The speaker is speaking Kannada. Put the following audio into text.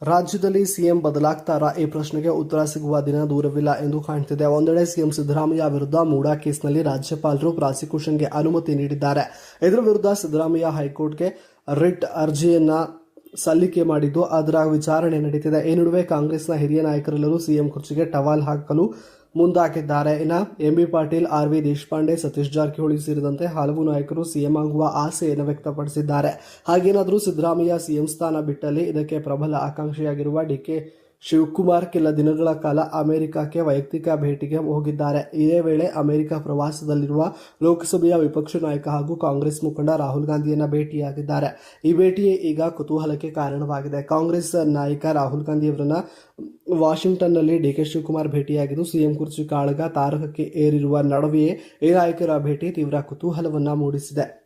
ರಾಜ್ಯದಲ್ಲಿ ಸಿಎಂ ಬದಲಾಗ್ತಾರಾ? ಈ ಪ್ರಶ್ನೆಗೆ ಉತ್ತರ ಸಿಗುವ ದಿನ ದೂರವಿಲ್ಲ ಎಂದು ಕಾಣ್ತಿದೆ. ಒಂದೆಡೆ ಸಿಎಂ ಸಿದ್ದರಾಮಯ್ಯ ವಿರುದ್ಧ ಮೂಡಾ ಕೇಸ್ನಲ್ಲಿ ರಾಜ್ಯಪಾಲರು ಪ್ರಾಸಿಕ್ಯೂಷನ್ಗೆ ಅನುಮತಿ ನೀಡಿದ್ದಾರೆ. ಇದರ ವಿರುದ್ಧ ಸಿದ್ದರಾಮಯ್ಯ ಹೈಕೋರ್ಟ್ಗೆ ರಿಟ್ ಅರ್ಜಿಯನ್ನ ಸಲ್ಲಿಕೆ ಮಾಡಿದ್ದು ಅದರ ವಿಚಾರಣೆ ನಡೀತಿದೆ. ಈ ನಡುವೆ ಕಾಂಗ್ರೆಸ್ನ ಹಿರಿಯ ನಾಯಕರೆಲ್ಲರೂ ಸಿಎಂ ಕುರ್ಚಿಗೆ ಟವಾಲ್ ಹಾಕಲು ಮುಂದಾಗಿದ್ದಾರೆ. ಇನ್ನು ಎಂಬಿ ಪಾಟೀಲ್, ಆರ್.ವಿ. ದೇಶಪಾಂಡೆ, ಸತೀಶ್ ಜಾರಕಿಹೊಳಿ ಸೇರಿದಂತೆ ಹಲವು ನಾಯಕರು ಸಿಎಂ ಆಗುವ ಆಸೆಯನ್ನು ವ್ಯಕ್ತಪಡಿಸಿದ್ದಾರೆ. ಹಾಗೇನಾದರೂ ಸಿದ್ದರಾಮಯ್ಯ ಸಿಎಂ ಸ್ಥಾನ ಬಿಟ್ಟಲ್ಲಿ ಇದಕ್ಕೆ ಪ್ರಬಲ ಆಕಾಂಕ್ಷಿಯಾಗಿರುವ ಡಿಕೆ ಶಿವಕುಮಾರ್ ಕೆಲ ದಿನಗಳ ಕಾಲ ಅಮೆರಿಕಕ್ಕೆ ವೈಯಕ್ತಿಕ ಭೇಟಿಗೆ ಹೋಗಿದ್ದಾರೆ. ಇದೇ ವೇಳೆ ಅಮೆರಿಕ ಪ್ರವಾಸದಲ್ಲಿರುವ ಲೋಕಸಭೆಯ ವಿಪಕ್ಷ ನಾಯಕ ಹಾಗೂ ಕಾಂಗ್ರೆಸ್ ಮುಖಂಡ ರಾಹುಲ್ ಗಾಂಧಿಯನ್ನ ಭೇಟಿಯಾಗಿದ್ದಾರೆ. ಈ ಭೇಟಿ ಈಗ ಕುತೂಹಲಕ್ಕೆ ಕಾರಣವಾಗಿದೆ. ಕಾಂಗ್ರೆಸ್ ನಾಯಕ ರಾಹುಲ್ ಗಾಂಧಿಯವರನ್ನ ವಾಷಿಂಗ್ಟನ್ನಲ್ಲಿ ಡಿಕೆ ಶಿವಕುಮಾರ್ ಭೇಟಿಯಾಗಿದ್ದು ಸಿಎಂ ಕುರ್ಚಿ ಕಾಳಗ ತಾರಕಕ್ಕೆ ಏರಿರುವ ನಡುವೆಯೇ ಈ ನಾಯಕರ ಭೇಟಿ ತೀವ್ರ ಕುತೂಹಲವನ್ನ ಮೂಡಿಸಿದೆ.